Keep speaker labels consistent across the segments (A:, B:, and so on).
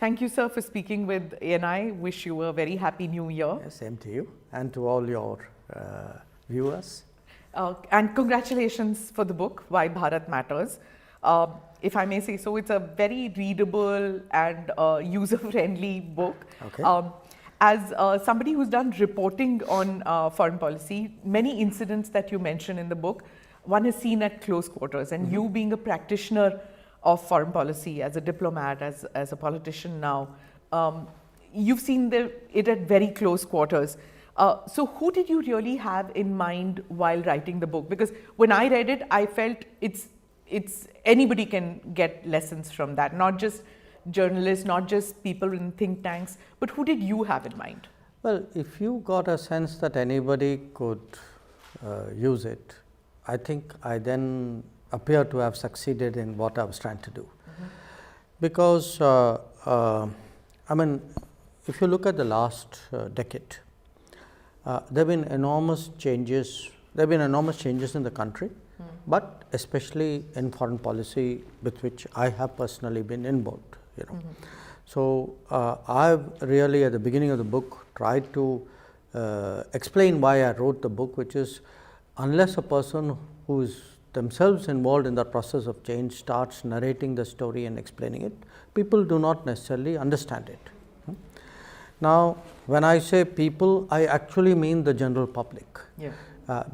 A: Thank you, sir, for speaking with ANI. Wish you a very happy new year.
B: Yes, same to you and to all your viewers.
A: And congratulations for the book, Why Bharat Matters. If I may say so, it's a very readable and user-friendly book.
B: Okay.
A: As somebody who's done reporting on foreign policy, many incidents that you mention in the book, one is seen at close quarters. And you being a practitioner of foreign policy, as a diplomat, as a politician now, you've seen it at very close quarters. So who did you really have in mind while writing the book? Because when I read it, I felt it's anybody can get lessons from that, not just journalists, not just people in think tanks, but who did you have in mind?
B: Well, if you got a sense that anybody could use it, I think I then appear to have succeeded in what I was trying to do. Because, I mean, if you look at the last decade, there have been enormous changes. There have been enormous changes in the country, but especially in foreign policy, with which I have personally been involved. So I've really, at the beginning of the book, tried to explain why I wrote the book, which is, unless a person who is themselves involved in the process of change starts narrating the story and explaining it, people do not necessarily understand it. Now, when I say people, I actually mean the general public.
A: Yeah.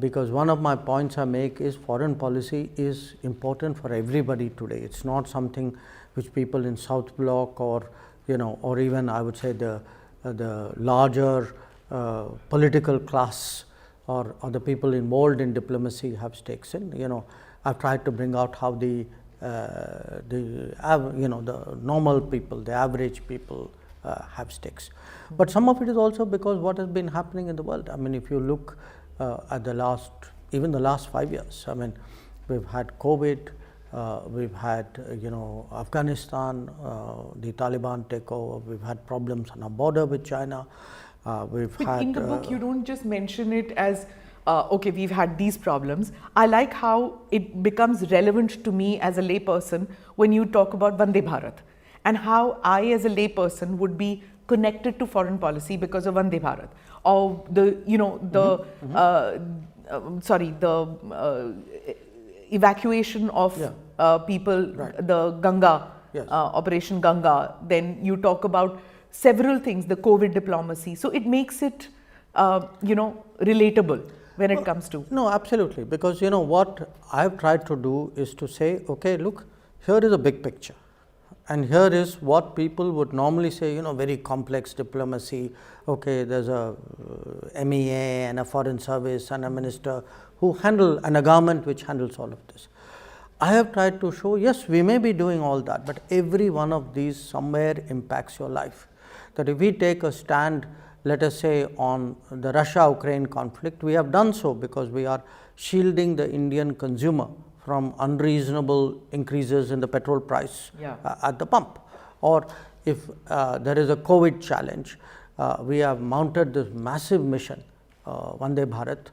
B: Because one of my points I make is foreign policy is important for everybody today. It's not something which people in South Bloc or, or even I would say the larger political class or the people involved in diplomacy have stakes in. I've tried to bring out how the normal people, the average people have stakes. But some of it is also because what has been happening in the world. I mean, if you look at even the last 5 years, I mean, we've had COVID, we've had, Afghanistan, the Taliban takeover, we've had problems on our border with China.
A: In the book, you don't just mention it as, okay, we've had these problems. I like how it becomes relevant to me as a layperson when you talk about Vande Bharat, and how I as a layperson would be connected to foreign policy because of Vande Bharat, or the evacuation of people, the Ganga, Operation Ganga. Then you talk about several things, the COVID diplomacy. So it makes it, relatable when it comes to.
B: No, absolutely. Because, what I've tried to do is to say, okay, look, here is a big picture. And here is what people would normally say, very complex diplomacy. Okay, there's a MEA and a foreign service and a minister who handle, and a government which handles all of this. I have tried to show, yes, we may be doing all that, but every one of these somewhere impacts your life. That if we take a stand, let us say, on the Russia-Ukraine conflict, we have done so because we are shielding the Indian consumer from unreasonable increases in the petrol price at the pump. Or if there is a COVID challenge, we have mounted this massive mission, Vande Bharat,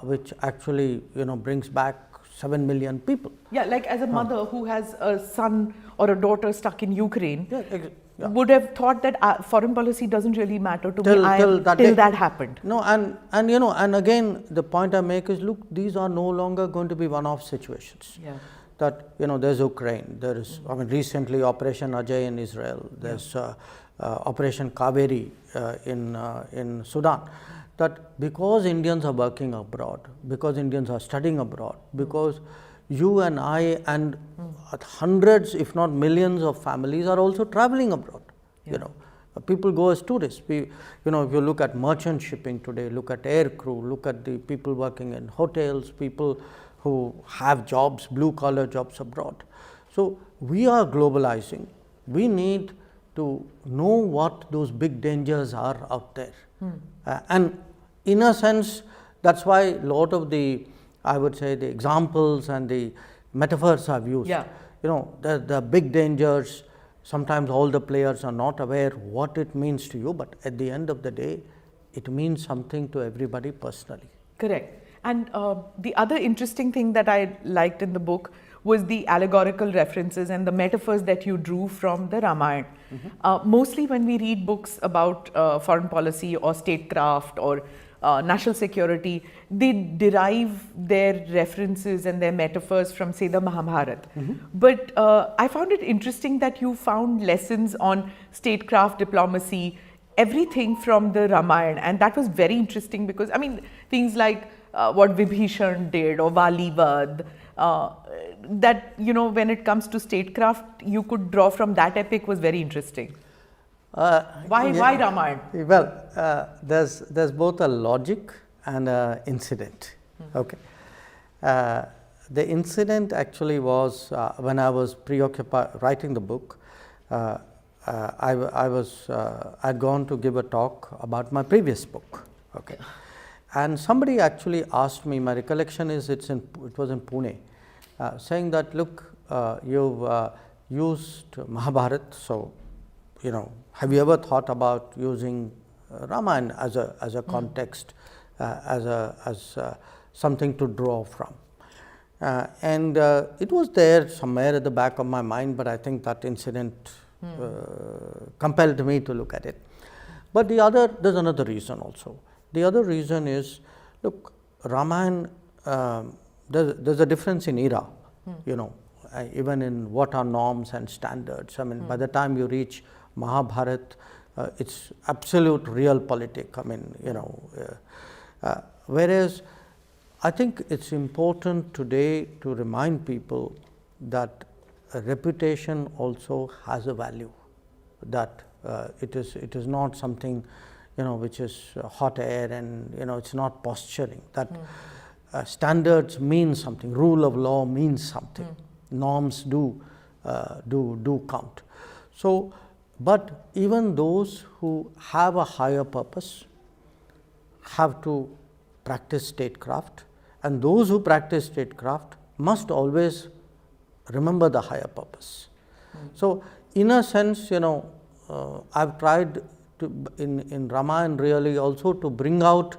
B: which actually brings back 7 million people.
A: Yeah, like as a mother who has a son or a daughter stuck in Ukraine, would have thought that foreign policy doesn't really matter to me till that happened.
B: No, and again, the point I make is, look, these are no longer going to be one-off situations.
A: Yeah.
B: That there's Ukraine, there is recently Operation Ajay in Israel, there's Operation Kaveri in Sudan. That because Indians are working abroad, because Indians are studying abroad, because you and I and hundreds, if not millions of families are also traveling abroad. People go as tourists. If you look at merchant shipping today, look at air crew, look at the people working in hotels, people who have jobs, blue collar jobs abroad. So we are globalizing. We need to know what those big dangers are out there. And in a sense, that's why a lot of I would say the examples and the metaphors I've used. The big dangers, sometimes all the players are not aware what it means to you, but at the end of the day, it means something to everybody personally.
A: Correct. And the other interesting thing that I liked in the book was the allegorical references and the metaphors that you drew from the Ramayana. Mostly when we read books about foreign policy or statecraft or national security, they derive their references and their metaphors from, say, the Mahabharata. But I found it interesting that you found lessons on statecraft, diplomacy, everything from the Ramayana, and that was very interesting because, I mean, things like what Vibhishan did or Valivad, that, you know, when it comes to statecraft, you could draw from that epic was very interesting. Why Ramayana?
B: Well, there's both a logic and an incident. Okay. The incident actually was when I was preoccupied writing the book. I'd gone to give a talk about my previous book. Okay. And somebody actually asked me, my recollection is it was in Pune, saying that, look, you've used Mahabharata, so, you know, have you ever thought about using Ramayana as a context, as something to draw from? And it was there somewhere at the back of my mind, but I think that incident compelled me to look at it. But there's another reason also. The other reason is, look, Ramayana, there's a difference in era, you know, even in what are norms and standards. I mean, by the time you reach Mahabharata, it's absolute realpolitik. I mean, you know, whereas I think it's important today to remind people that reputation also has a value, that it is not something, you know, which is hot air, and, you know, it's not posturing, that standards mean something, rule of law means something, norms do count. So, but even those who have a higher purpose have to practice statecraft, and those who practice statecraft must always remember the higher purpose. So, in a sense, you know, I've tried to in Ramayana really also to bring out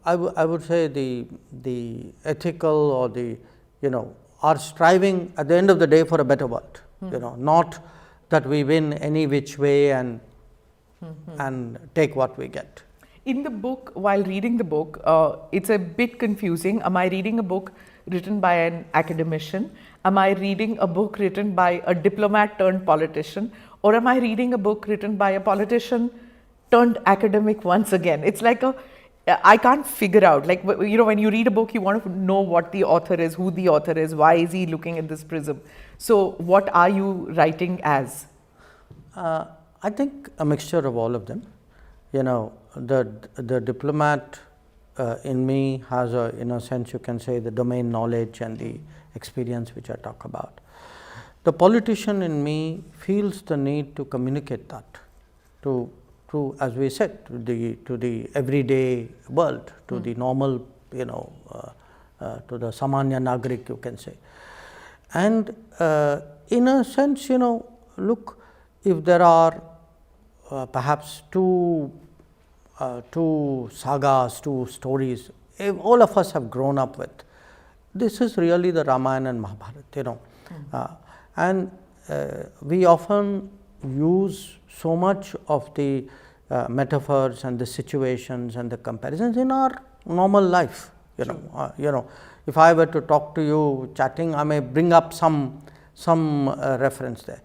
B: I would say the ethical or the, you know, are striving at the end of the day for a better world. You know, not that we win any which way and take what we get.
A: In the book, while reading the book, it's a bit confusing. Am I reading a book written by an academician? Am I reading a book written by a diplomat turned politician? Or am I reading a book written by a politician turned academic once again? It's like I can't figure out, like, you know, when you read a book, you want to know what the author is, who the author is, why is he looking at this prism. So what are you writing as?
B: I think a mixture of all of them. You know, the diplomat in me has in a sense, you can say, the domain knowledge and the experience which I talk about. The politician in me feels the need to communicate that to, as we said, to the everyday world, to the normal, you know, to the Samanya Nagarik, you can say. And in a sense, you know, look, if there are perhaps two sagas, two stories, all of us have grown up with, this is really the Ramayana and Mahabharata, you know. And we often use so much of the metaphors and the situations and the comparisons in our normal life, you know. You know, if I were to talk to you chatting, I may bring up some reference there.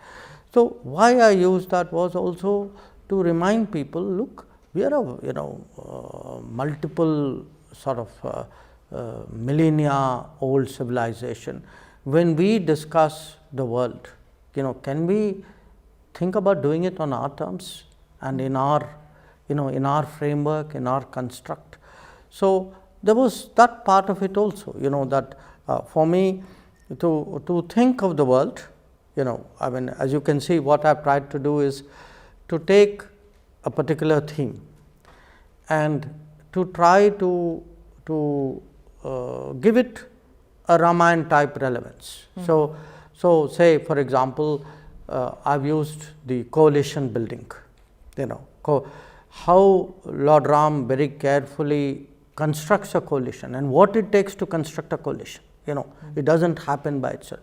B: So why I used that was also to remind people, look, we are a, you know, multiple sort of millennia old civilization. When we discuss the world, you know, can we think about doing it on our terms and in our, you know, in our framework, in our construct? So there was that part of it also, you know, that for me to think of the world, you know, I mean, as you can see, what I've tried to do is to take a particular theme and to try to give it a Ramayana type relevance. So say, for example, I've used the coalition building, you know, how Lord Ram very carefully constructs a coalition and what it takes to construct a coalition, it doesn't happen by itself.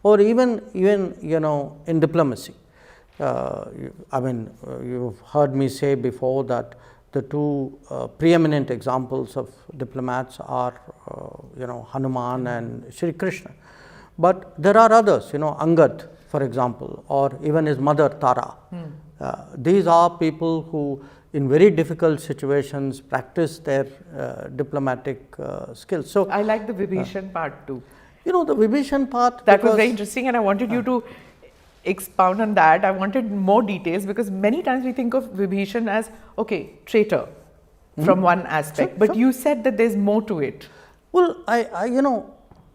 B: Or even in diplomacy, you've heard me say before that the two preeminent examples of diplomats are Hanuman and Shri Krishna, but there are others, Angad, for example, or even his mother Tara. These are people who in very difficult situations practice their diplomatic skills. So
A: I like the Vibhishan part too.
B: the Vibhishan part,
A: That was very interesting, and I wanted you to expound on that. I wanted more details because many times we think of Vibhishan as traitor from one aspect, but you said that there's more to it.
B: Well, there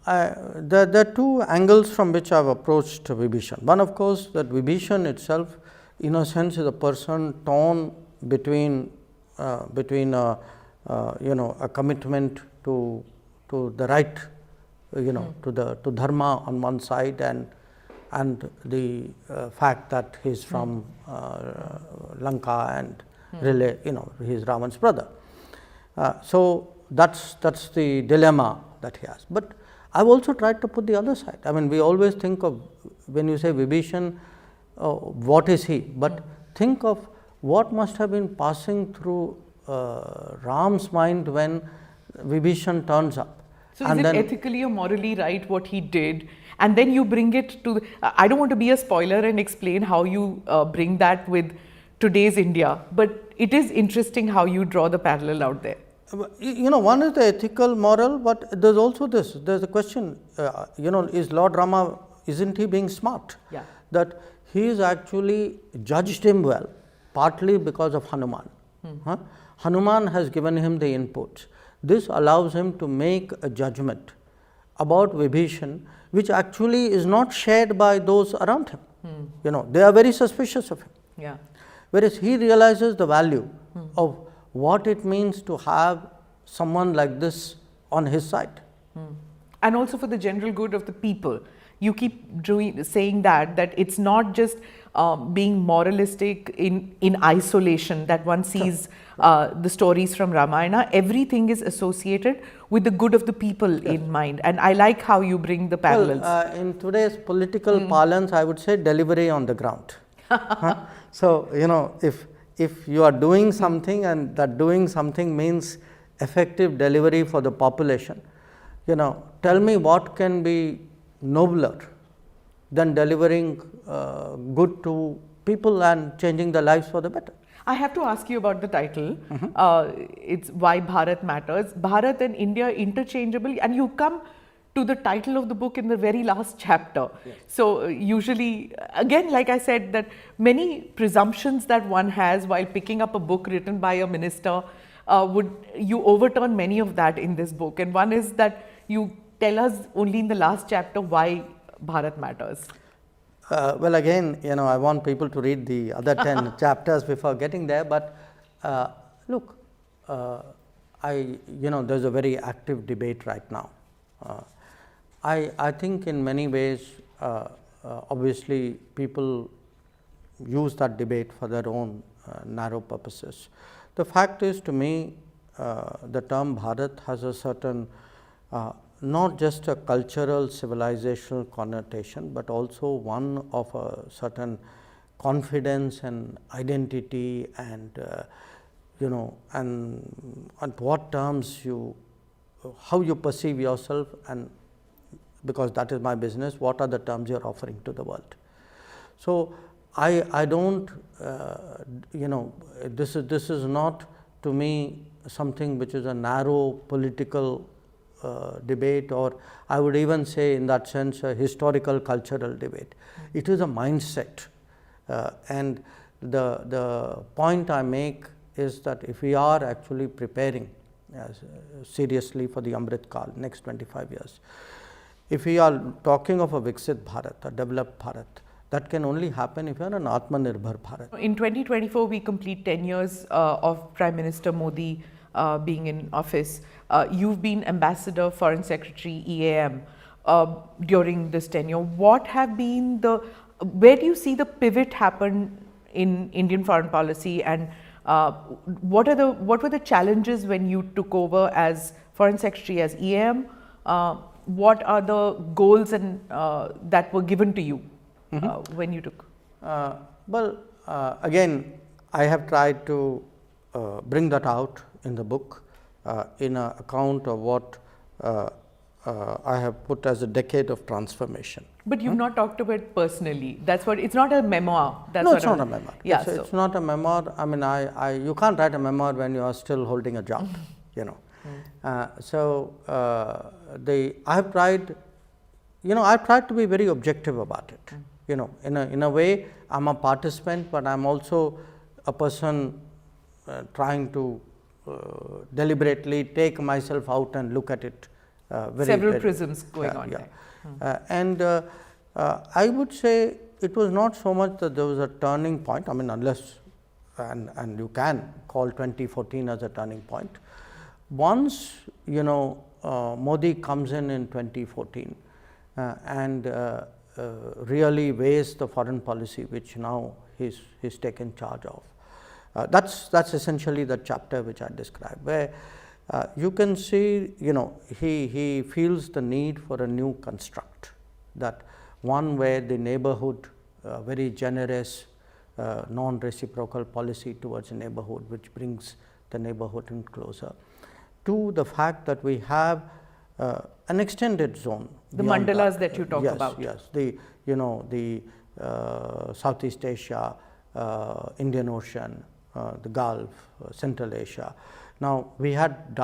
B: are two angles from which I've approached Vibhishan. One, of course, that Vibhishan itself, in a sense, is a person torn between a commitment to the right, to dharma on one side, and the fact that he's from Lanka and really, he's Ravan's brother. So that's the dilemma that he has. But I've also tried to put the other side. We always think of, when you say Vibhishan, what is he? But think of what must have been passing through Ram's mind when Vibhishan turns up.
A: So is it ethically or morally right what he did? And then you bring it to, I don't want to be a spoiler and explain how you bring that with today's India, but it is interesting how you draw the parallel out there.
B: One is the ethical, moral, but there's also this. There's a question, is Lord Rama, isn't he being smart?
A: Yeah.
B: That he is actually judged him well, partly because of Hanuman. Hanuman has given him the inputs. This allows him to make a judgment about Vibhishan, which actually is not shared by those around him. They are very suspicious of him.
A: Yeah.
B: Whereas he realizes the value of what it means to have someone like this on his side.
A: And also for the general good of the people. You keep saying that it's not just being moralistic in isolation, that one sees the stories from Ramayana. Everything is associated with the good of the people in mind. And I like how you bring the parallels.
B: Well, in today's political parlance, I would say delivery on the ground. So, if you are doing something and that doing something means effective delivery for the population, tell me what can be nobler than delivering good to people and changing their lives for the better.
A: I have to ask you about the title. It's Why Bharat Matters. Bharat and India interchangeable, and you come to the title of the book in the very last chapter.
B: Yes.
A: So usually, again, like I said, that many presumptions that one has while picking up a book written by a minister, you overturn many of that in this book. And one is that you tell us only in the last chapter why Bharat matters.
B: Well, again, I want people to read the other 10 chapters before getting there. But look, there's a very active debate right now. I think in many ways, obviously, people use that debate for their own narrow purposes. The fact is, to me, the term Bharat has a certain not just a cultural civilizational connotation, but also one of a certain confidence and identity, and and on what terms how you perceive yourself, and because that is my business, what are the terms you are offering to the world. So I don't this is not to me something which is a narrow political debate, or I would even say in that sense a historical cultural debate. It is a mindset, and the point I make is that if we are actually preparing seriously for the Amrit Kal, next 25 years, if we are talking of a Viksit Bharat, a developed Bharat, that can only happen if you are an Atmanirbhar Bharat.
A: In 2024, we complete 10 years of Prime Minister Modi being in office. You've been Ambassador, Foreign Secretary, EAM during this tenure. What have been where do you see the pivot happen in Indian foreign policy, and what were the challenges when you took over as Foreign Secretary, as EAM? what are the goals and that were given to you when you took?
B: Again, I have tried to bring that out in the book in an account of what I have put as a decade of transformation.
A: But you've not talked about it personally. That's what, it's not a memoir. That's
B: No,
A: what
B: it's not a memoir.
A: Yeah,
B: it's not a memoir. I mean, you can't write a memoir when you are still holding a job, you know. I have tried, I've tried to be very objective about it. You know, in a way, I'm a participant, but I'm also a person trying to deliberately take myself out and look at it.
A: Several prisms going on there.
B: I would say it was not so much that there was a turning point. I mean, unless and you can call 2014 as a turning point. Once Modi comes in 2014 and really weighs the foreign policy, which now he's taken charge of. That's essentially the chapter which I described, where you can see, he feels the need for a new construct, that one where the neighborhood, very generous, non-reciprocal policy towards the neighborhood, which brings the neighborhood in closer, to the fact that we have an extended zone.
A: The mandalas that you talk about.
B: Yes, the Southeast Asia, Indian Ocean, the Gulf, Central Asia. Now, we had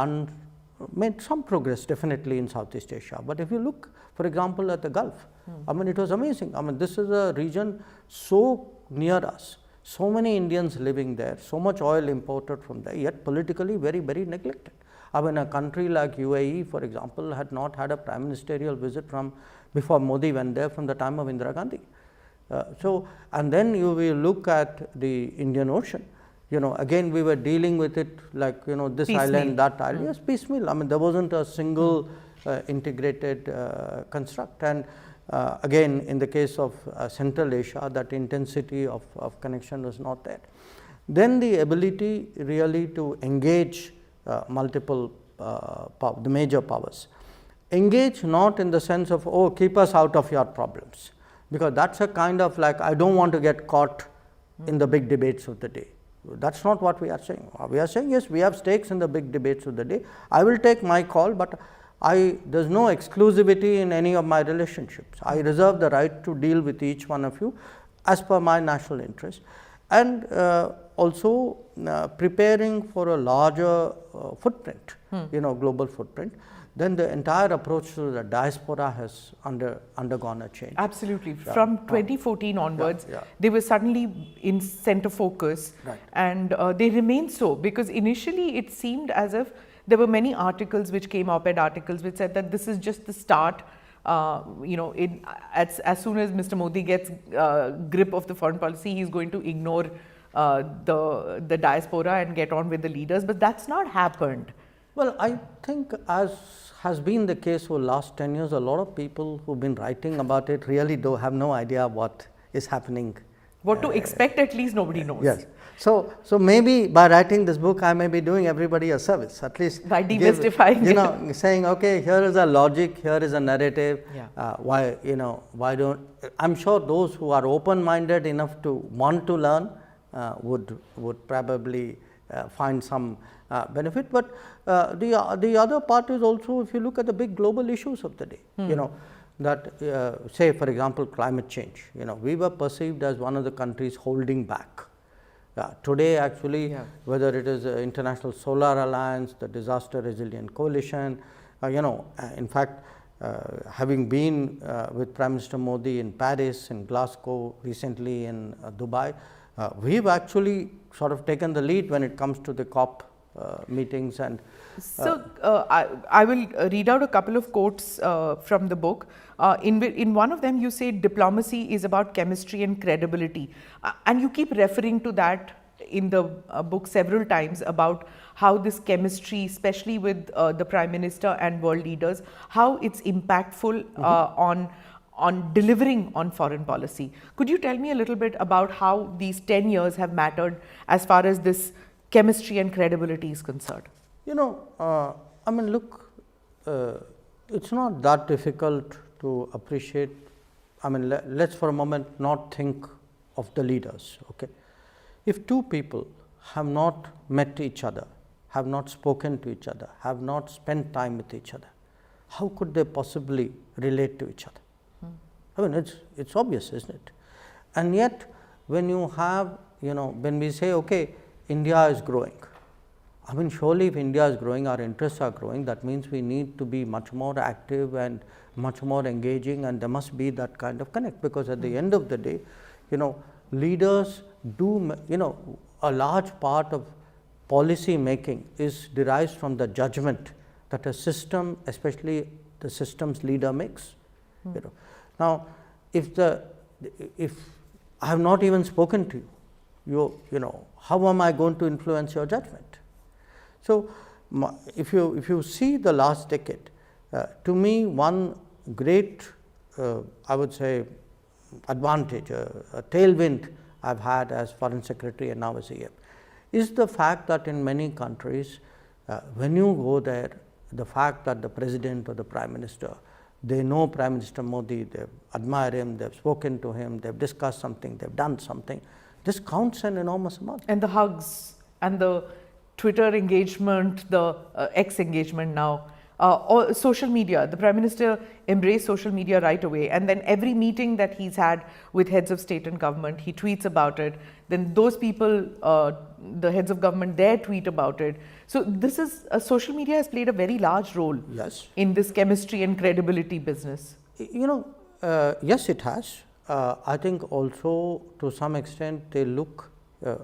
B: made some progress definitely in Southeast Asia, but if you look, for example, at the Gulf, I mean, it was amazing. I mean, this is a region so near us, so many Indians living there, so much oil imported from there, yet politically very, very neglected. I mean, a country like UAE, for example, had not had a prime ministerial visit before Modi went there from the time of Indira Gandhi. And then you will look at the Indian Ocean. Again, we were dealing with it like, this
A: piecemeal.
B: Island, that island, yes, piecemeal. I mean, there wasn't a single integrated construct. And again, in the case of Central Asia, that intensity of connection was not there. Then the ability really to engage multiple, the major powers. Engage not in the sense of, oh, keep us out of your problems, because that's a kind of like, I don't want to get caught in the big debates of the day. That's not what we are saying. We are saying, yes, we have stakes in the big debates of the day. I will take my call, but there's no exclusivity in any of my relationships. I reserve the right to deal with each one of you as per my national interest, and also preparing for a larger footprint, global footprint. Then the entire approach to the diaspora has undergone a change.
A: Absolutely. From 2014 onwards, they were suddenly in center focus, and they remain so, because initially it seemed as if there were many articles which came, op-ed articles, which said that this is just the start. As soon as Mr. Modi gets grip of the foreign policy, he is going to ignore the diaspora and get on with the leaders, but that's not happened.
B: Well, I think, as has been the case for the last 10 years, a lot of people who've been writing about it really have no idea what is happening.
A: What to expect, at least nobody knows.
B: Yes. So maybe by writing this book, I may be doing everybody a service, at least
A: by demystifying it.
B: Saying, okay, here is a logic, here is a narrative. Why don't, I'm sure those who are open-minded enough to want to learn would probably find some benefit. But the other part is also, if you look at the big global issues of the day, that say, for example, climate change. We were perceived as one of the countries holding back. Today, actually, whether it is the International Solar Alliance, the Disaster Resilient Coalition, in fact, having been with Prime Minister Modi in Paris, in Glasgow, recently in Dubai, we've actually sort of taken the lead when it comes to the COP meetings. And
A: so I will read out a couple of quotes from the book. In one of them, you say diplomacy is about chemistry and credibility, and you keep referring to that in the book several times, about how this chemistry, especially with the Prime Minister and world leaders, how it's impactful on delivering on foreign policy. Could you tell me a little bit about how these 10 years have mattered as far as this chemistry and credibility is concerned?
B: I mean, look, it's not that difficult to appreciate. I mean, let's for a moment not think of the leaders. Okay, if two people have not met each other, have not spoken to each other, have not spent time with each other, how could they possibly relate to each other? I mean, it's obvious, isn't it? And yet, when you have, when we say, okay, India is growing, I mean, surely if India is growing, our interests are growing, that means we need to be much more active and much more engaging, and there must be that kind of connect, because at the end of the day, leaders do, a large part of policy making is derives from the judgment that a system, especially the system's leader, makes. Now, if I have not even spoken to you, how am I going to influence your judgment? So, if you see the last decade, to me, one great, I would say, advantage, a tailwind I have had as Foreign Secretary and now as EM, is the fact that in many countries, when you go there, the fact that the President or the Prime Minister, they know Prime Minister Modi, they admire him, they have spoken to him, they have discussed something, they have done something, this counts an enormous amount.
A: And the hugs and the Twitter engagement, the X engagement now, or social media. The Prime Minister embraced social media right away, and then every meeting that he's had with heads of state and government, he tweets about it. Then those people, the heads of government, they tweet about it. So this is social media has played a very large role in this chemistry and credibility business.
B: Yes, it has. I think also to some extent they look.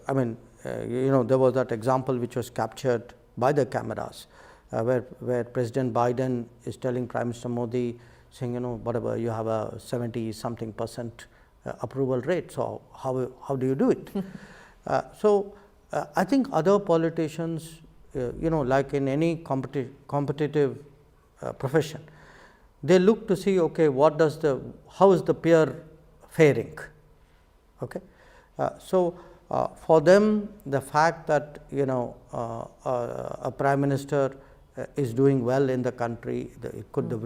B: I mean, there was that example which was captured by the cameras. Where President Biden is telling Prime Minister Modi, saying, whatever, you have a 70-something% approval rate, so how do you do it? I think other politicians, like in any competitive profession, they look to see, okay, how is the peer faring? Okay, for them, the fact that a Prime Minister is doing well in the country,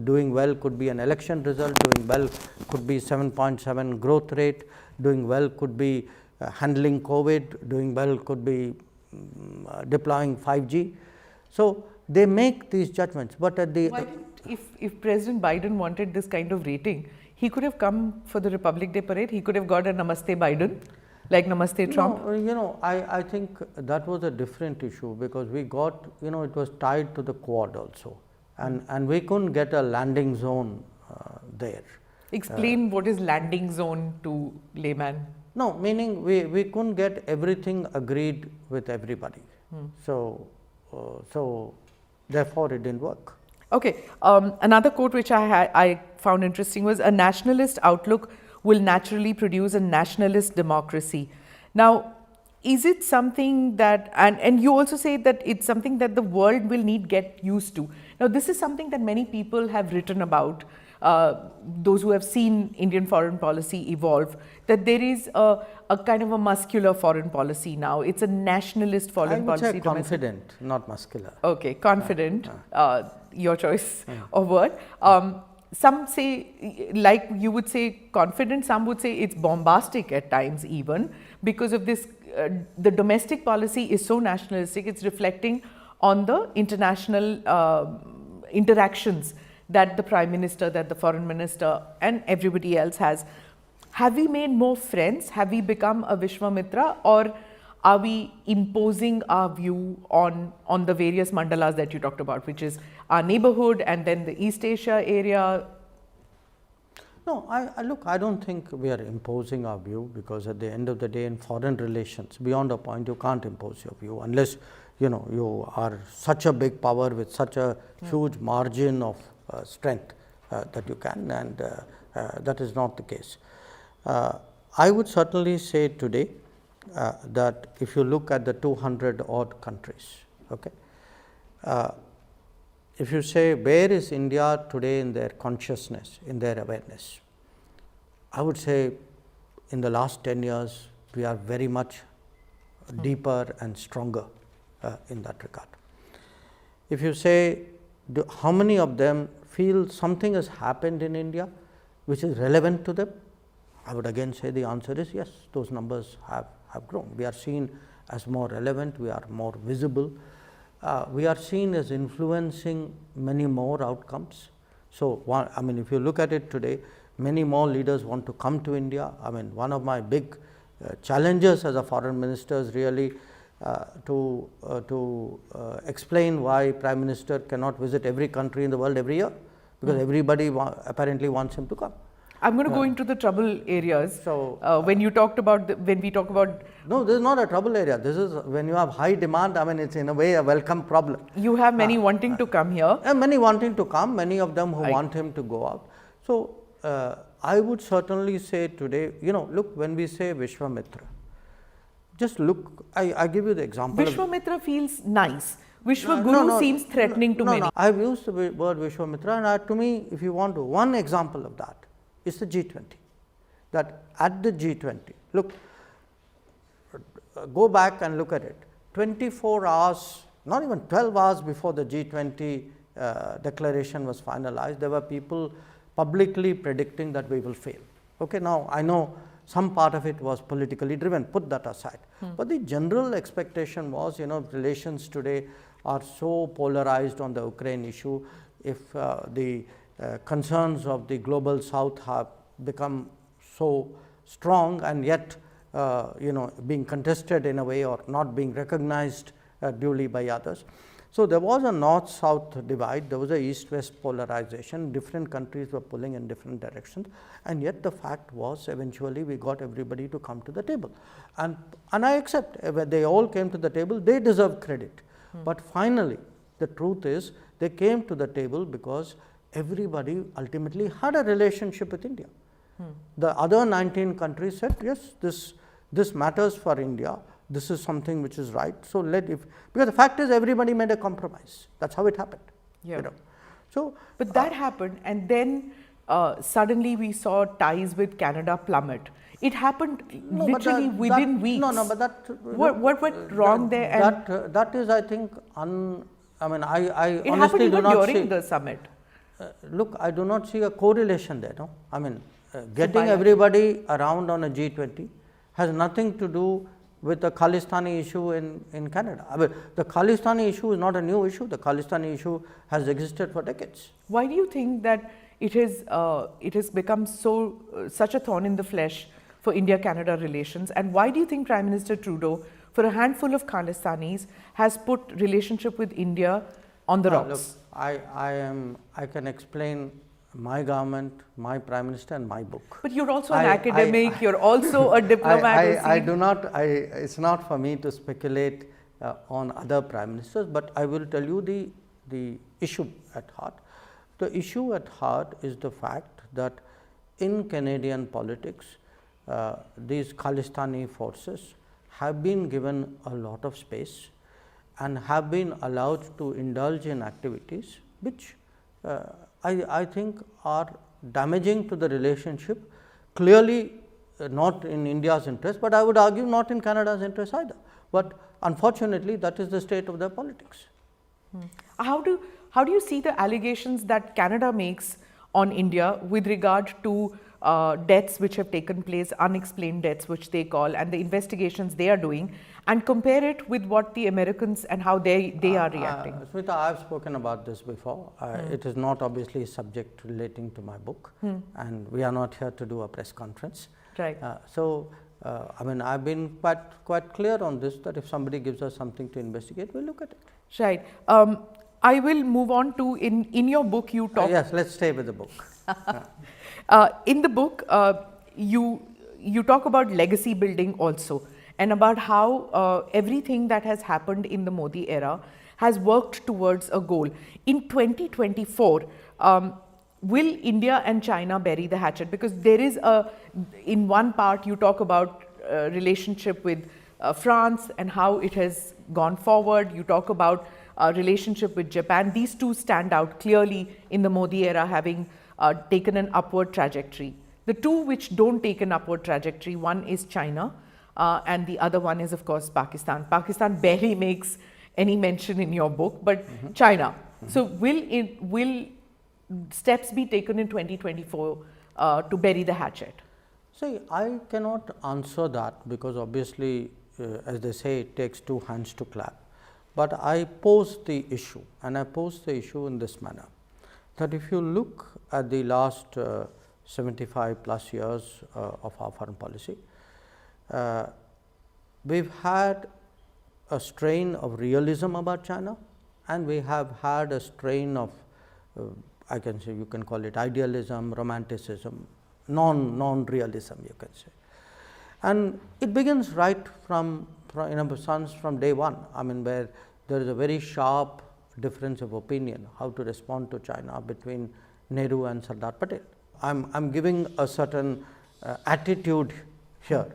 B: doing well could be an election result, doing well could be 7.7 growth rate, doing well could be handling COVID, doing well could be deploying 5G. So they make these judgments, but at the
A: if President Biden wanted this kind of rating, he could have come for the Republic Day parade. He could have got a Namaste Biden, like Namaste Trump.
B: No, I think that was a different issue, because we got, it was tied to the Quad also, and we couldn't get a landing zone there.
A: Explain what is landing zone to layman.
B: No, meaning we couldn't get everything agreed with everybody. So therefore it didn't work.
A: Okay, another quote which I found interesting was, a nationalist outlook will naturally produce a nationalist democracy. Now, is it something that, and you also say that it's something that the world will get used to. Now, this is something that many people have written about, those who have seen Indian foreign policy evolve, that there is a kind of a muscular foreign policy now. It's a nationalist foreign policy.
B: I would say confident, not muscular.
A: Okay, confident, your choice of word. Some say, like you would say confident, some would say it's bombastic at times even, because of this, the domestic policy is so nationalistic, it's reflecting on the international interactions that the Prime Minister, that the Foreign Minister and everybody else has. Have we made more friends? Have we become a Vishwamitra, or are we imposing our view on the various mandalas that you talked about, which is our neighborhood and then the East Asia area?
B: No, I don't think we are imposing our view, because at the end of the day in foreign relations, beyond a point you can't impose your view unless you are such a big power with such a huge margin of strength that you can, and that is not the case. I would certainly say today that if you look at the 200 odd countries, okay, if you say where is India today in their consciousness, in their awareness, I would say in the last 10 years we are very much deeper and stronger in that regard. If you say how many of them feel something has happened in India which is relevant to them? I would again say the answer is yes, those numbers have grown. We are seen as more relevant, we are more visible, we are seen as influencing many more outcomes. So, I mean, if you look at it today, many more leaders want to come to India. I mean, one of my big challenges as a foreign minister is really to explain why Prime Minister cannot visit every country in the world every year, because everybody apparently wants him to come.
A: I'm going to go into the trouble areas.
B: So,
A: when you talked about when we talk about,
B: no, this is not a trouble area. This is when you have high demand. I mean, it's in a way a welcome problem.
A: you have many wanting to come here.
B: And many wanting to come, many of them who want him to go out. So, I would certainly say today, you know, look, when we say Vishwamitra, just look, I give you the example.
A: Vishwamitra feels nice. Vishwaguru seems threatening to many.
B: I have used the word Vishwamitra, and to me, if you want to, one example of that is the G20. That at the G20, look, go back and look at it. 24 hours, not even 12 hours before the G20 declaration was finalized, there were people publicly predicting that we will fail. Okay, now I know some part of it was politically driven, put that aside. But the general expectation was, you know, relations today are so polarized on the Ukraine issue. If the concerns of the global south have become so strong and yet you know, being contested in a way or not being recognized duly by others. So, there was a north-south divide, there was a east-west polarization, different countries were pulling in different directions, and yet the fact was eventually we got everybody to come to the table. And I accept, when they all came to the table, they deserve credit. But finally, the truth is they came to the table because everybody ultimately had a relationship with India. The other 19 countries said, yes, this matters for India. This is something which is right. So, because the fact is everybody made a compromise. That is how it happened.
A: Yeah.
B: You know. So,
A: but that happened, and then suddenly we saw ties with Canada plummet. It happened literally within weeks.
B: But that
A: what went wrong there?
B: That is, I think, I mean, I
A: it
B: honestly
A: happened
B: do
A: even
B: not
A: during
B: see.
A: the summit.
B: Look, I do not see a correlation there. No, I mean, getting everybody around on a G20 has nothing to do with the Khalistani issue in Canada. I mean, the Khalistani issue is not a new issue. The Khalistani issue has existed for decades.
A: Why do you think that it has become such a thorn in the flesh for India-Canada relations? And why do you think Prime Minister Trudeau, for a handful of Khalistanis, has put relationship with India on the rocks?
B: Look, I can explain my government, my Prime Minister and my book.
A: But you're also an academic, you're also a diplomat.
B: I do not, it's not for me to speculate on other Prime Ministers, but I will tell you the issue at heart. The issue at heart is the fact that in Canadian politics, these Khalistani forces have been given a lot of space and have been allowed to indulge in activities which I think are damaging to the relationship, clearly not in India's interest, but I would argue not in Canada's interest either. But unfortunately, that is the state of their politics.
A: How do you see the allegations that Canada makes on India with regard to deaths which have taken place, unexplained deaths which they call, and the investigations they are doing, and compare it with what the Americans and how they are reacting?
B: Smita, I have spoken about this before. It is not obviously subject relating to my book, and we are not here to do a press conference.
A: Right.
B: I mean, I have been quite clear on this, that if somebody gives us something to investigate, we will look at it.
A: Right. I will move on to, in your book you talk.
B: Yes, let us stay with the book.
A: In the book, you talk about legacy building also, and about how everything that has happened in the Modi era has worked towards a goal. In 2024, will India and China bury the hatchet? Because there is in one part you talk about relationship with France and how it has gone forward. You talk about relationship with Japan. These two stand out clearly in the Modi era, having taken an upward trajectory. The two which don't take an upward trajectory, one is China and the other one is of course Pakistan. Pakistan barely makes any mention in your book, but China. So will steps be taken in 2024 to bury the hatchet?
B: See, I cannot answer that because obviously, as they say, it takes two hands to clap. But I pose the issue, and I pose the issue in this manner, that if you look at the last 75 plus years of our foreign policy, we've had a strain of realism about China, and we have had a strain of, I can say, you can call it idealism, romanticism, non-realism, you can say. And it begins right from in a sense from day one. I mean, where there is a very sharp difference of opinion how to respond to China between Nehru and Sardar Patel. I'm giving a certain attitude here.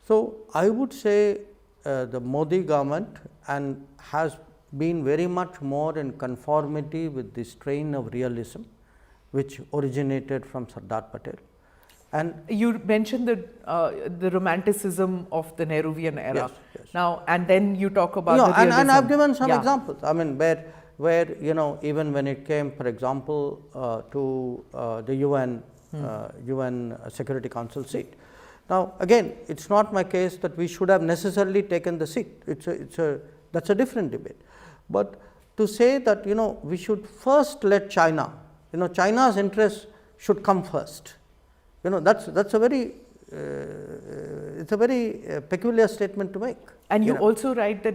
B: So, I would say the Modi government and has been very much more in conformity with the strain of realism which originated from Sardar Patel. And
A: you mentioned the romanticism of the Nehruvian era.
B: Yes, yes.
A: Now, and then you talk about
B: yeah,
A: the realism.
B: and I've given some
A: Yeah.
B: examples. I mean, where you know, even when it came, for example, to the UN Security Council seat. Now, again, it's not my case that we should have necessarily taken the seat. That's a different debate. But to say that, you know, we should first let China, you know, China's interests should come first. You know, that's a very it's a very peculiar statement to make.
A: And you also write that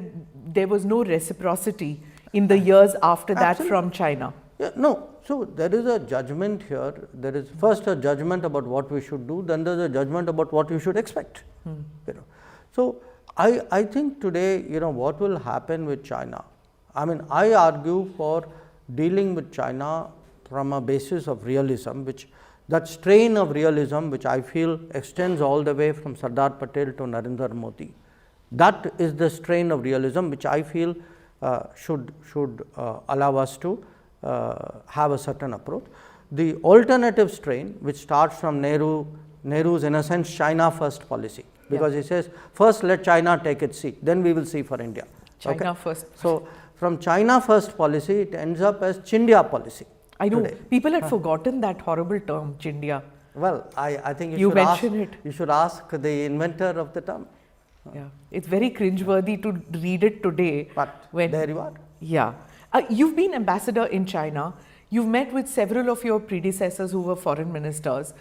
A: there was no reciprocity in the years after that
B: Absolutely.
A: from China.
B: Yeah, no. So, there is a judgment here. There is first a judgment about what we should do, then there is a judgment about what you should expect. You know. So, I think today, you know, what will happen with China, I mean, I argue for dealing with China from a basis of realism, which that strain of realism which I feel extends all the way from Sardar Patel to Narendra Modi. That is the strain of realism which I feel should allow us to have a certain approach. The alternative strain which starts from Nehru's in a sense China first policy, because he says first let China take its seat, then we will see for India.
A: China first.
B: So, from China first policy it ends up as Chindia policy.
A: I know,
B: today.
A: people had forgotten that horrible term, Chindia.
B: Well, I think
A: You mention it.
B: You should ask the inventor of the term.
A: Yeah, it's very cringeworthy to read it today.
B: But
A: when,
B: there you are.
A: Yeah. You've been ambassador in China. You've met with several of your predecessors who were foreign ministers.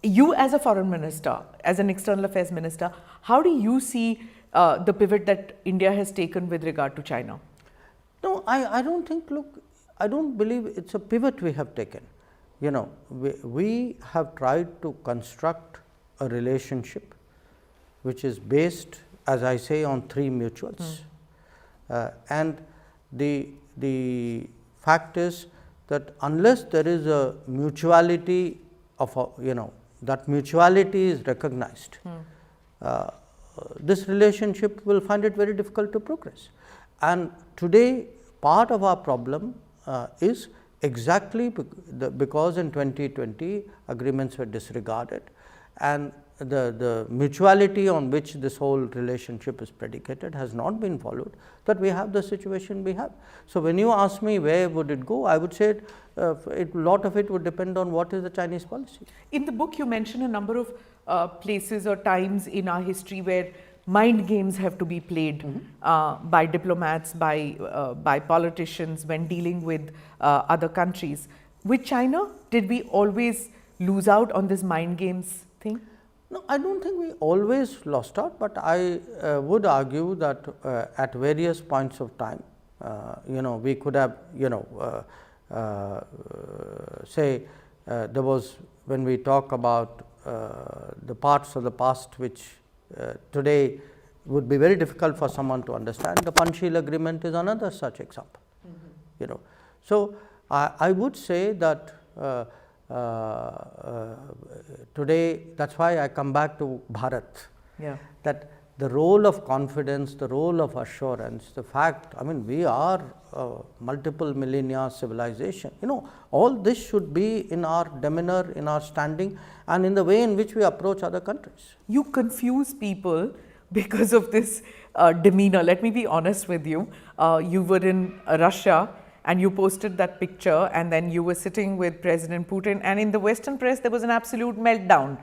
A: You as a foreign minister, as an external affairs minister, how do you see the pivot that India has taken with regard to China?
B: No, I don't think, look, I don't believe it's a pivot we have taken. You know, we have tried to construct a relationship which is based, as I say, on three mutuals. And the fact is that unless there is a mutuality of, you know, that mutuality is recognized, this relationship will find it very difficult to progress. And today, part of our problem is exactly because in 2020 agreements were disregarded, and the mutuality on which this whole relationship is predicated has not been followed, that we have the situation we have. So, when you ask me where would it go, I would say a lot of it would depend on what is the Chinese policy.
A: In the book, you mention a number of places or times in our history where mind games have to be played by diplomats, by politicians when dealing with other countries. With China, did we always lose out on this mind games thing?
B: No, I don't think we always lost out, but I would argue that at various points of time, you know, we could have, you know, say there was, when we talk about the parts of the past which today would be very difficult for someone to understand, the Panchsheel agreement is another such example. You know, so I would say that today, that's why I come back to Bharat, that the role of confidence, the role of assurance, the fact, I mean, we are multiple millennia civilization, you know, all this should be in our demeanor, in our standing, and in the way in which we approach other countries.
A: You confuse people because of this demeanor. Let me be honest with you. You were in Russia and you posted that picture, and then you were sitting with President Putin, and in the Western press there was an absolute meltdown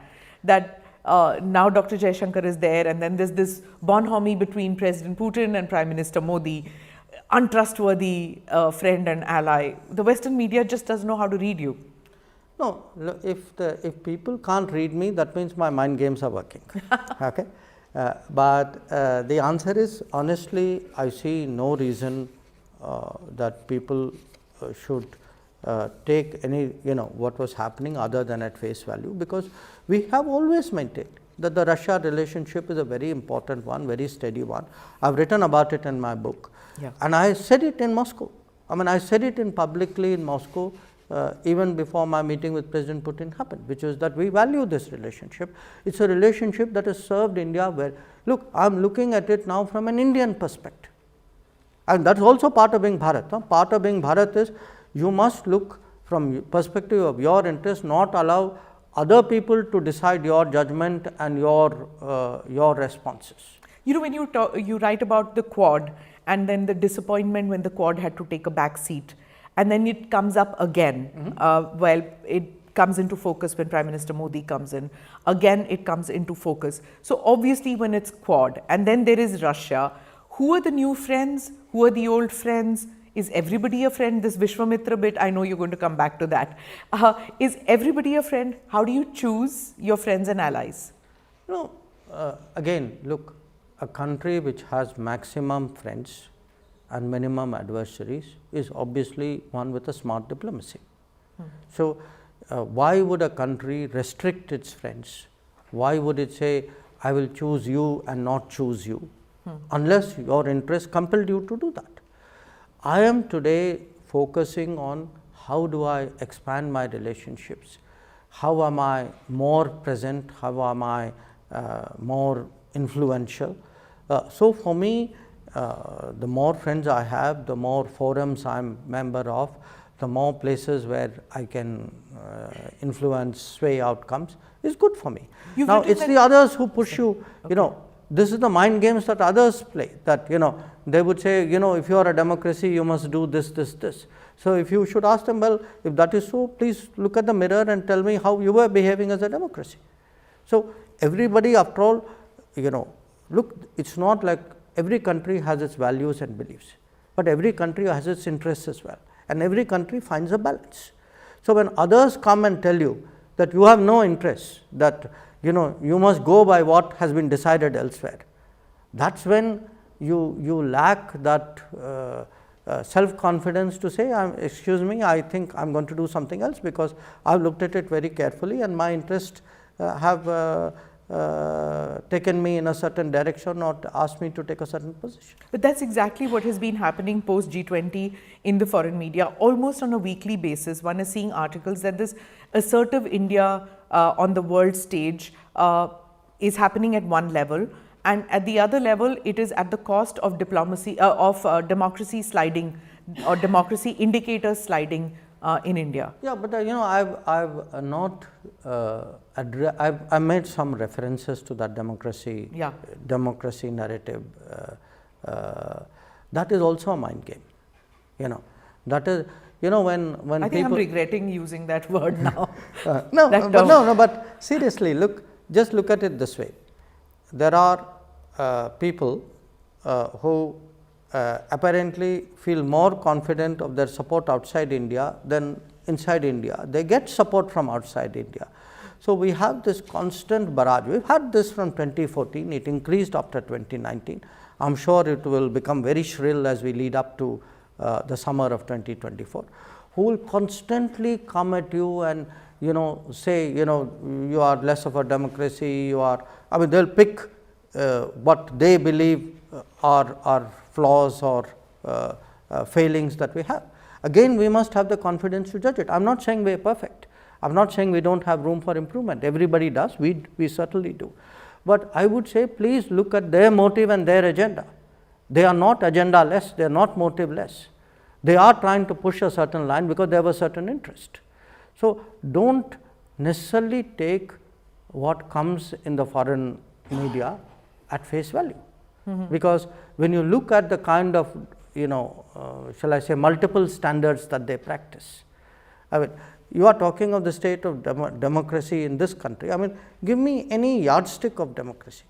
A: that now Dr. Jaishankar is there, and then there's this bonhomie between President Putin and Prime Minister Modi, untrustworthy friend and ally. The Western media just doesn't know how to read you.
B: No, look, if people can't read me, that means my mind games are working. Okay, but the answer is, honestly, I see no reason that people should take any, what was happening other than at face value, because we have always maintained that the Russia relationship is a very important one, very steady one. I have written about it in my book, and I said it in Moscow. I mean, I said it publicly in Moscow even before my meeting with President Putin happened, which is that we value this relationship. It is a relationship that has served India well. Look, I am looking at it now from an Indian perspective, and that is also part of being Bharat. Part of being Bharat is you must look from perspective of your interest, not allow other people to decide your judgment and your responses.
A: When you write about the Quad and then the disappointment when the Quad had to take a back seat, and then it comes up again. It comes into focus when Prime Minister Modi comes in. Again, it comes into focus. So obviously, when it's Quad, and then there is Russia, who are the new friends? Who are the old friends? Is everybody a friend? This Vishwamitra bit, I know you're going to come back to that. Is everybody a friend? How do you choose your friends and allies?
B: Again, look, a country which has maximum friends and minimum adversaries is obviously one with a smart diplomacy. So, why would a country restrict its friends? Why would it say, I will choose you and not choose you, unless your interest compelled you to do that? I am today focusing on how do I expand my relationships, how am I more present, how am I more influential. So, for me, the more friends I have, the more forums I am member of, the more places where I can influence, sway outcomes is good for me. Now, it is the others who push you, this is the mind games that others play, that they would say, if you are a democracy, you must do this, this, this. So, if you should ask them, well, if that is so, please look at the mirror and tell me how you were behaving as a democracy. So, everybody, after all, look, it is not like every country has its values and beliefs, but every country has its interests as well, and every country finds a balance. So, when others come and tell you that you have no interest, that you must go by what has been decided elsewhere, that is when you lack that self-confidence to say, excuse me, I think I am going to do something else, because I have looked at it very carefully and my interests have taken me in a certain direction or asked me to take a certain position.
A: But that's exactly what has been happening post G20 in the foreign media. Almost on a weekly basis, one is seeing articles that this assertive India on the world stage is happening at one level, and at the other level it is at the cost of diplomacy, democracy sliding, or democracy indicators sliding in India.
B: Yeah, but I've not I've made some references to that democracy narrative. That is also a mind game. That is when
A: I think
B: people,
A: I'm regretting using that word now.
B: But seriously, just look at it this way. There are people who apparently feel more confident of their support outside India than inside India. They get support from outside India. So, we have this constant barrage. We have had this from 2014, it increased after 2019. I am sure it will become very shrill as we lead up to the summer of 2024, who will constantly come at you and say, you are less of a democracy, you are, they will pick what they believe are flaws or failings that we have. Again, we must have the confidence to judge it. I am not saying we are perfect. I am not saying we do not have room for improvement. Everybody does, we certainly do. But I would say, please look at their motive and their agenda. They are not agenda less, they are not motive less. They are trying to push a certain line because they have a certain interest. So, do not necessarily take what comes in the foreign media at face value. Because when you look at the kind of shall I say, multiple standards that they practice. I mean, you are talking of the state of democracy in this country. I mean, give me any yardstick of democracy.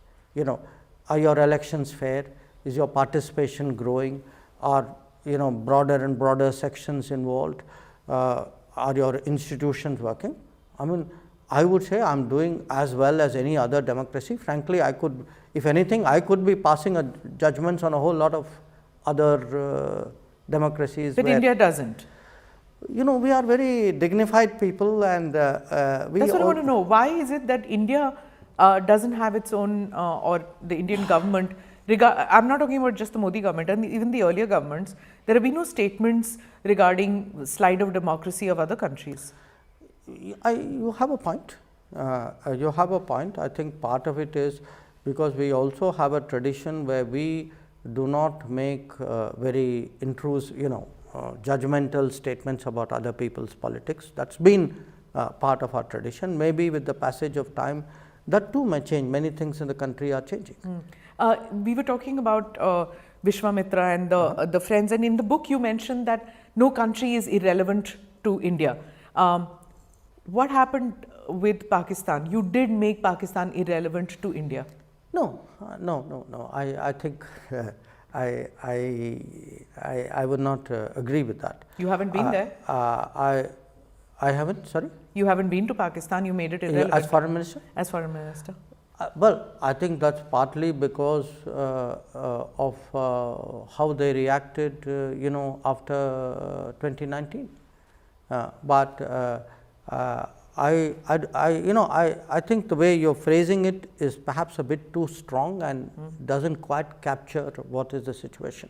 B: Are your elections fair? Is your participation growing? Are broader and broader sections involved? Are your institutions working? I mean, I would say I am doing as well as any other democracy. Frankly, I could, if anything, I could be passing judgments on a whole lot of other democracies.
A: But India doesn't.
B: We are very dignified people, and we.
A: That's what I want to know. Why is it that India doesn't have its own, or the Indian government? I'm not talking about just the Modi government, and even the earlier governments. There have been no statements regarding slide of democracy of other countries.
B: You have a point. You have a point. I think part of it is because we also have a tradition where we do not make very intrusive, judgmental statements about other people's politics. That's been part of our tradition. Maybe with the passage of time, that too may change. Many things in the country are changing.
A: We were talking about Vishwamitra and the friends, and in the book you mentioned that no country is irrelevant to India. What happened with Pakistan? You did make Pakistan irrelevant to India.
B: No. I think I would not agree with that.
A: You haven't been there?
B: I haven't, sorry?
A: You haven't been to Pakistan, you made it irrelevant?
B: As foreign minister?
A: As foreign minister.
B: Well, I think that's partly because of how they reacted, after 2019. But I think the way you're phrasing it is perhaps a bit too strong and doesn't quite capture what is the situation.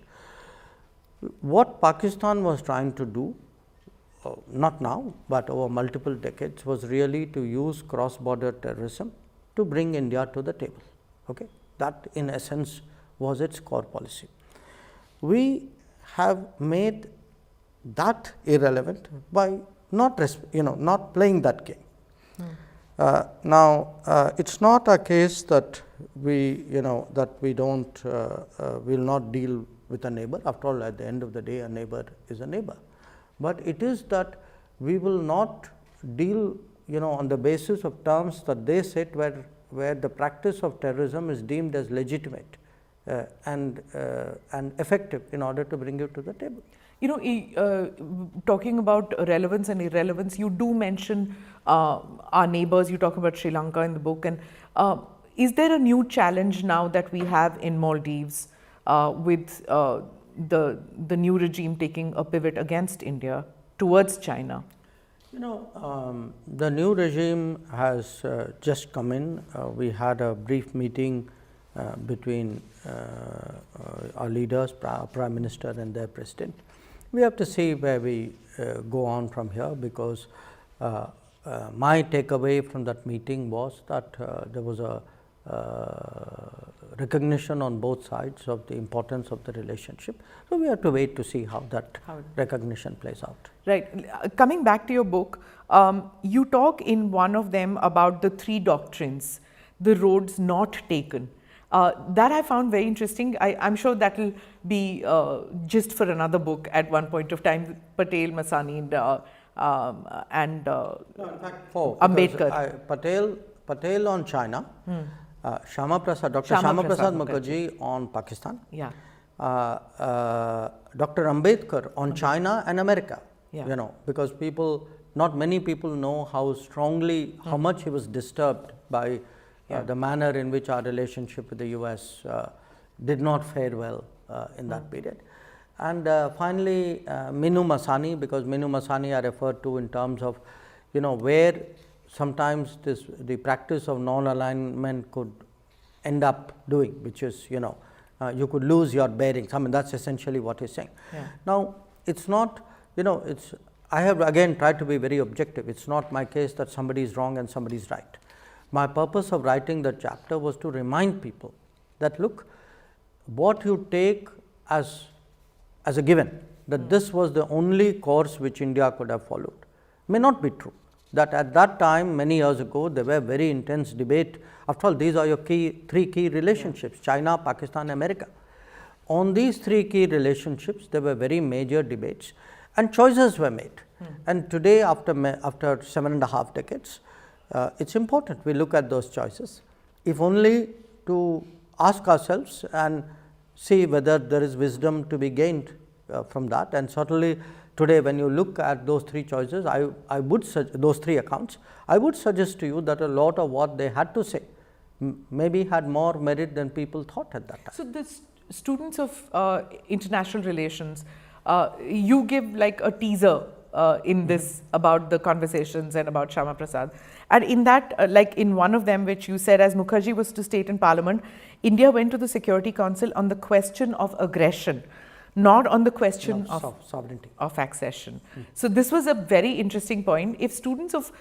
B: What Pakistan was trying to do, not now, but over multiple decades, was really to use cross-border terrorism to bring India to the table. Okay? That in essence was its core policy. We have made that irrelevant by not playing that game. Now, it's not a case that we don't will not deal with a neighbor. After all, at the end of the day, a neighbor is a neighbor. But it is that we will not deal on the basis of terms that they set where the practice of terrorism is deemed as legitimate and effective in order to bring you to the table.
A: Talking about relevance and irrelevance, you do mention our neighbors. You talk about Sri Lanka in the book. And is there a new challenge now that we have in Maldives with the new regime taking a pivot against India towards China?
B: The new regime has just come in. We had a brief meeting between our leaders, Prime Minister and their President. We have to see where we go on from here, because my takeaway from that meeting was that there was a recognition on both sides of the importance of the relationship. So, we have to wait to see how that recognition plays out.
A: Right. Coming back to your book, you talk in one of them about the three doctrines, the roads not taken. That I found very interesting. I'm sure that will be just for another book at one point of time. Patel, Masani, and
B: no, in fact,
A: Ambedkar.
B: Patel on China, Shama Prasad, Dr. Shama Prasad Mukherjee on Pakistan,
A: yeah.
B: Dr. Ambedkar on China and America.
A: Yeah.
B: Because not many people know how strongly, how much he was disturbed by the manner in which our relationship with the US did not fare well in that period. And finally, Minu Masani, because Minu Masani I referred to in terms of, where sometimes the practice of non-alignment could end up doing, which is, you could lose your bearings. I mean, that's essentially what he's saying.
A: Yeah.
B: Now, it's not, I have again tried to be very objective. It's not my case that somebody is wrong and somebody is right. My purpose of writing the chapter was to remind people that, look, what you take as a given, that this was the only course which India could have followed, may not be true. That at that time, many years ago, there were very intense debate. After all, these are your three key relationships, China, Pakistan, America. on these three key relationships, there were very major debates and choices were made. And today, after 7.5 decades, it is important we look at those choices, if only to ask ourselves and see whether there is wisdom to be gained from that. And certainly, today when you look at those three choices, I would those three accounts, I would suggest to you that a lot of what they had to say maybe had more merit than people thought at that time.
A: So, the students of international relations, you give like a teaser in this about the conversations and about Shyama Prasad. And in that, like in one of them, which you said, as Mukherjee was to state in Parliament, India went to the Security Council on the question of aggression, not on the question of
B: sovereignty,
A: of accession. So this was a very interesting point. If students of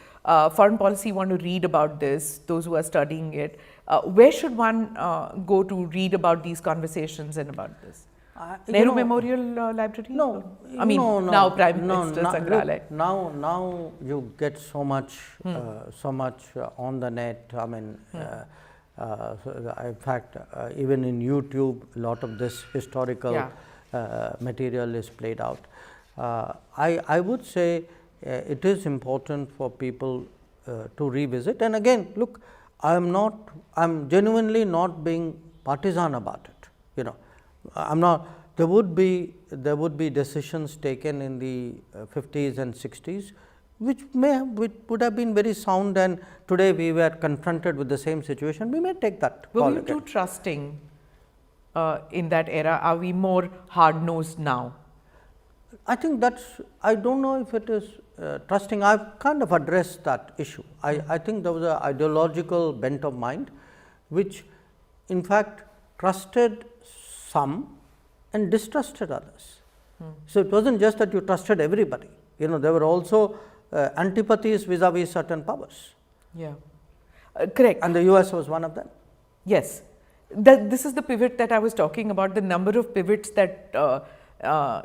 A: foreign policy want to read about this, those who are studying it, where should one go to read about these conversations and about this? Nehru Memorial Library?
B: No,
A: I mean,
B: no,
A: now Prime Minister
B: no,
A: Sangrahalaya.
B: look, now you get so much, on the net. I mean, in fact, even in YouTube, a lot of this historical material is played out. I would say it is important for people to revisit. And again, look, I'm genuinely not being partisan about it. You know, I'm not. There would be decisions taken in the 50s and 60s, which would have been very sound. And today we were confronted with the same situation. We may take that call
A: Were we
B: again.
A: too trusting in that era? Are we more hard nosed now?
B: I think I don't know if it is trusting. I've kind of addressed that issue. I think there was an ideological bent of mind, which in fact trusted some and distrusted others. So it wasn't just that you trusted everybody. You know, there were also antipathies vis-a-vis certain powers.
A: Yeah, correct.
B: And the US was one of them.
A: Yes, this is the pivot that I was talking about. The number of pivots that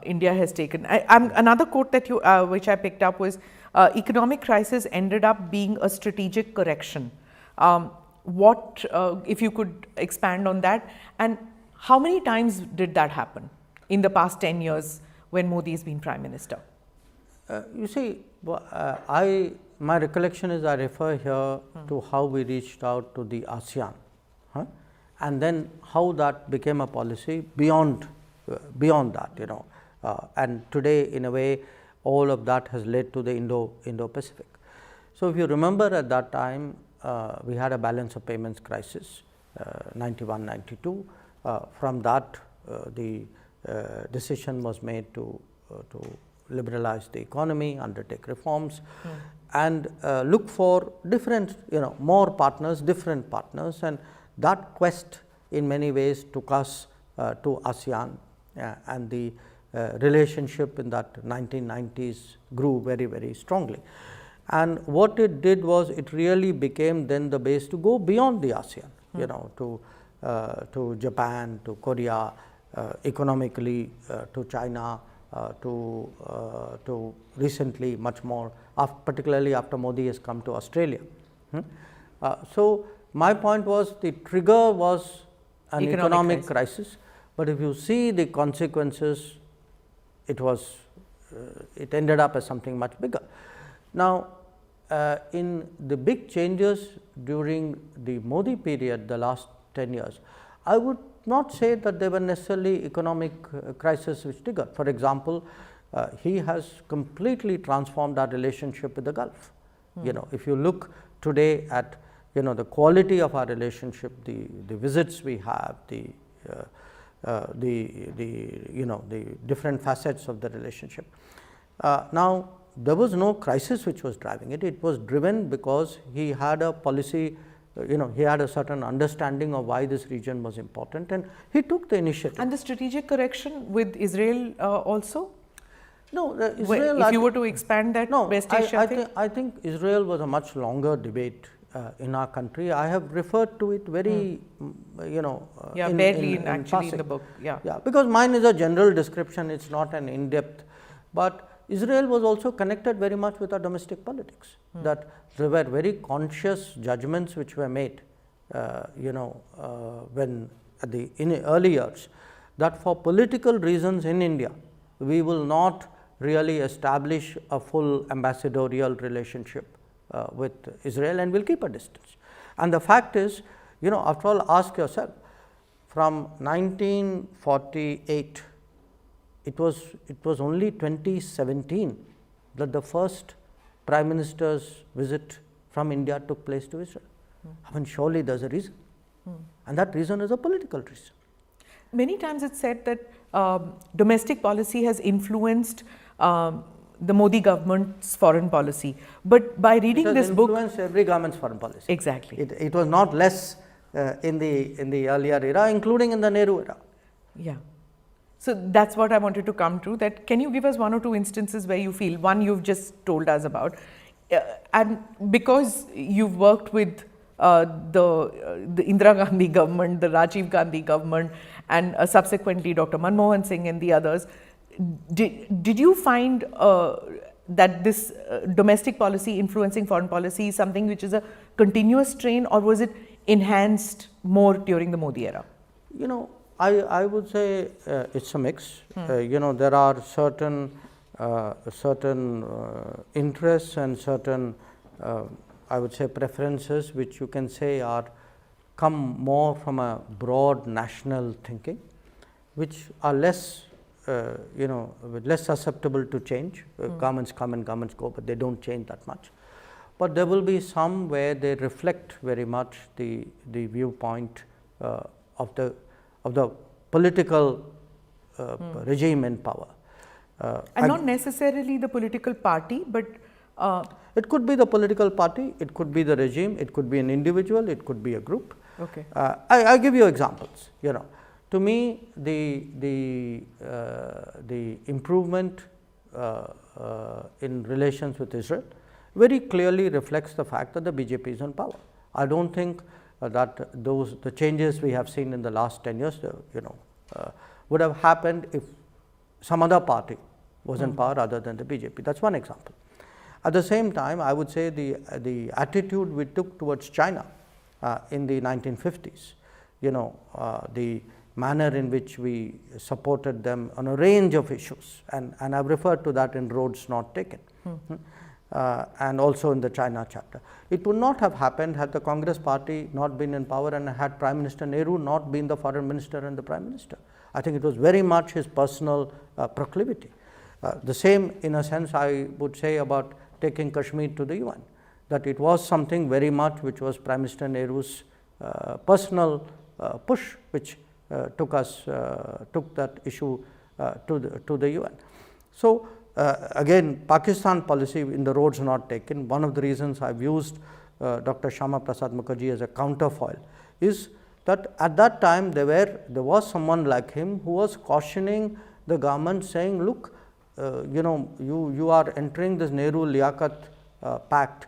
A: India has taken. Another quote that which I picked up was, "Economic crisis ended up being a strategic correction." What if you could expand on that, and how many times did that happen in the past 10 years when Modi has been Prime Minister?
B: You see, my recollection is I refer here to how we reached out to the ASEAN, and then how that became a policy beyond that, you know, and today in a way all of that has led to the Indo-Pacific. So, if you remember at that time we had a balance of payments crisis, 91, 92. From that the decision was made to liberalize the economy, undertake reforms and look for different, you know, more partners, different partners, and that quest in many ways took us to ASEAN, and the relationship in that 1990s grew very, very strongly. And what it did was it really became then the base to go beyond the ASEAN, you know, to Japan, to Korea, economically to China, to recently much more, particularly after Modi has come to Australia. So, my point was the trigger was an economic crisis, but if you see the consequences, it ended up as something much bigger. Now, in the big changes during the Modi period, the last 10 years, I would not say that they were necessarily economic crisis which triggered. For example, he has completely transformed our relationship with the Gulf. You know, if you look today at, you know, the quality of our relationship, the visits we have, the you know, the different facets of the relationship. Now, there was no crisis which was driving it. It was driven because he had a policy, you know, he had a certain understanding of why this region was important, and he took the initiative.
A: And the strategic correction with Israel also?
B: No, Israel.
A: If you were to expand that,
B: no,
A: West Asia thing?
B: I think Israel was a much longer debate in our country. I have referred to it very, you know,
A: barely
B: in
A: actually
B: passing.
A: in the book. Yeah,
B: because mine is a general description. It's not an in-depth, but Israel was also connected very much with our domestic politics. That there were very conscious judgments which were made, you know, when in the early years, that for political reasons in India, we will not really establish a full ambassadorial relationship with Israel, and will keep a distance. And the fact is, after all, ask yourself, from 1948, it was only 2017 that the first Prime Minister's visit from India took place to Israel. I mean, surely there is a reason, and that reason is a political reason.
A: Many times it's said that domestic policy has influenced the Modi government's foreign policy. But by reading this book,
B: influenced every government's foreign policy.
A: Exactly.
B: It was not less in the earlier era, including in the Nehru era.
A: Yeah. So that's what I wanted to come to. That can you give us one or two instances where you feel, one you've just told us about, and because you've worked with the Indira Gandhi government, the Rajiv Gandhi government, and subsequently Dr. Manmohan Singh and the others, did you find that this domestic policy influencing foreign policy is something which is a continuous strain, or was it enhanced more during the Modi era?
B: I would say it's a mix. There are certain interests and certain I would say preferences which you can say come more from a broad national thinking, which are less less susceptible to change. Governments come and governments go, but they don't change that much. But there will be some where they reflect very much the viewpoint of the political regime in power.
A: And not necessarily the political party, but
B: it could be the political party, it could be the regime, it could be an individual, it could be a group.
A: Okay.
B: I give you examples. To me, the improvement in relations with Israel very clearly reflects the fact that the BJP is in power. I don't think that the changes we have seen in the last 10 years, would have happened if some other party was in power other than the BJP. That's one example. At the same time, I would say the attitude we took towards China in the 1950s, the manner in which we supported them on a range of issues, and I've referred to that in Roads Not Taken. And also in the China chapter. It would not have happened had the Congress party not been in power and had Prime Minister Nehru not been the foreign minister and the Prime Minister. I think it was very much his personal proclivity. The same in a sense I would say about taking Kashmir to the UN, that it was something very much which was Prime Minister Nehru's personal push, which took that issue to the UN. So, again, Pakistan policy in the Roads Not Taken, one of the reasons I've used Dr. Shyama Prasad Mukherjee as a counterfoil is that at that time there was someone like him who was cautioning the government, saying, look, you are entering this Nehru-Liaquat pact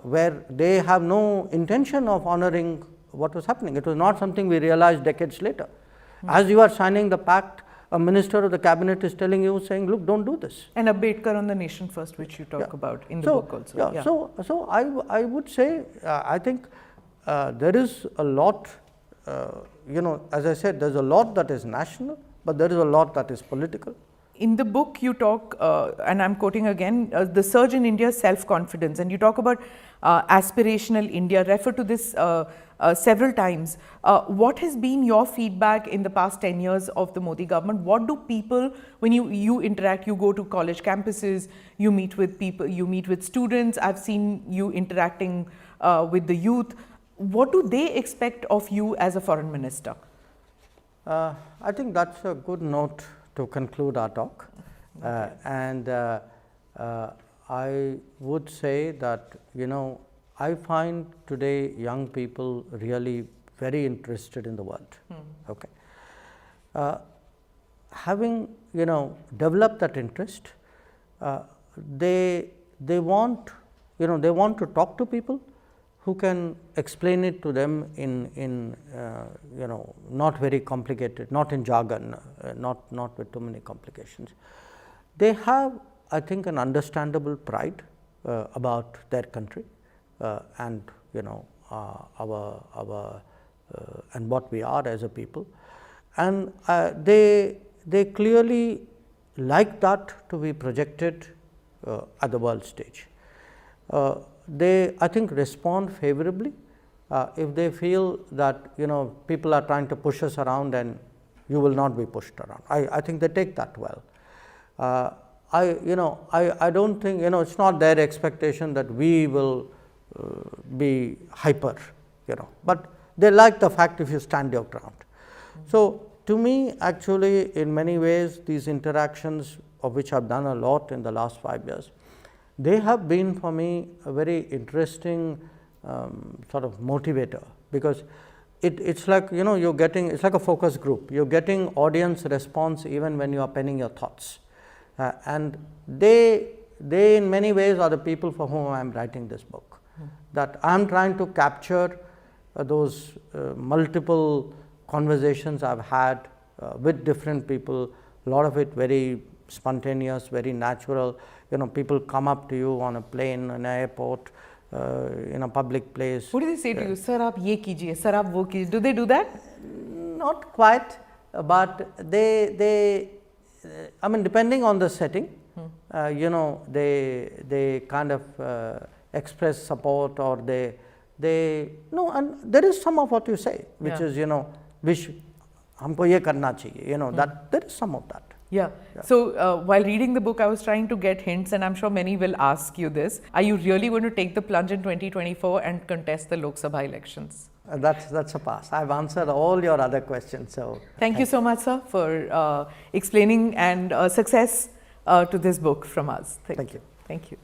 B: where they have no intention of honoring what was happening. It was not something we realized decades later. As you are signing the pact, a minister of the cabinet is telling you, saying, look, don't do this.
A: And Ambedkar on the Nation First, which you talk about in the book also.
B: Yeah. So I would say, I think there is a lot, as I said, there's a lot that is national, but there is a lot that is political.
A: In the book you talk, and I'm quoting again, the surge in India's self-confidence, and you talk about aspirational India, refer to this several times. What has been your feedback in the past 10 years of the Modi government? What do people, when you interact, you go to college campuses, you meet with people, you meet with students, I've seen you interacting with the youth. What do they expect of you as a foreign minister?
B: I think that's a good note to conclude our talk. Okay. I would say that, I find today young people really very interested in the world. Okay. Having, developed that interest, they want, they want to talk to people who can explain it to them in not very complicated, not in jargon, not with too many complications. They have, I think, an understandable pride about their country and our and what we are as a people, and they clearly like that to be projected at the world stage. They, I think, respond favorably if they feel that, you know, people are trying to push us around and you will not be pushed around. I think they take that well. I don't think, you know, it's not their expectation that we will be hyper, you know, but they like the fact if you stand your ground. So, to me, actually, in many ways, these interactions, of which I have done a lot in the last 5 years, they have been for me a very interesting sort of motivator, because it's like, you know, you're getting, it's like a focus group, you're getting audience response even when you are penning your thoughts. And they in many ways are the people for whom I am writing this book, that I am trying to capture those multiple conversations I have had with different people, a lot of it very spontaneous, very natural. You know, people come up to you on a plane, in an airport, in a public place.
A: What do they say to you? Sir, aap ye kijiye, sir, aap wo kijiye. Do they do that?
B: Not quite, but they I mean, depending on the setting, you know, they kind of express support, or they no, and there is some of what you say, which is, you know, wish humko ye karna chahiye, you know, that there is some of that.
A: Yeah. So, while reading the book, I was trying to get hints, and I'm sure many will ask you this. Are you really going to take the plunge in 2024 and contest the Lok Sabha elections?
B: That's a pass. I've answered all your other questions. So
A: Thank you so much, sir, for explaining, and success to this book from us.
B: Thank you.
A: Thank you.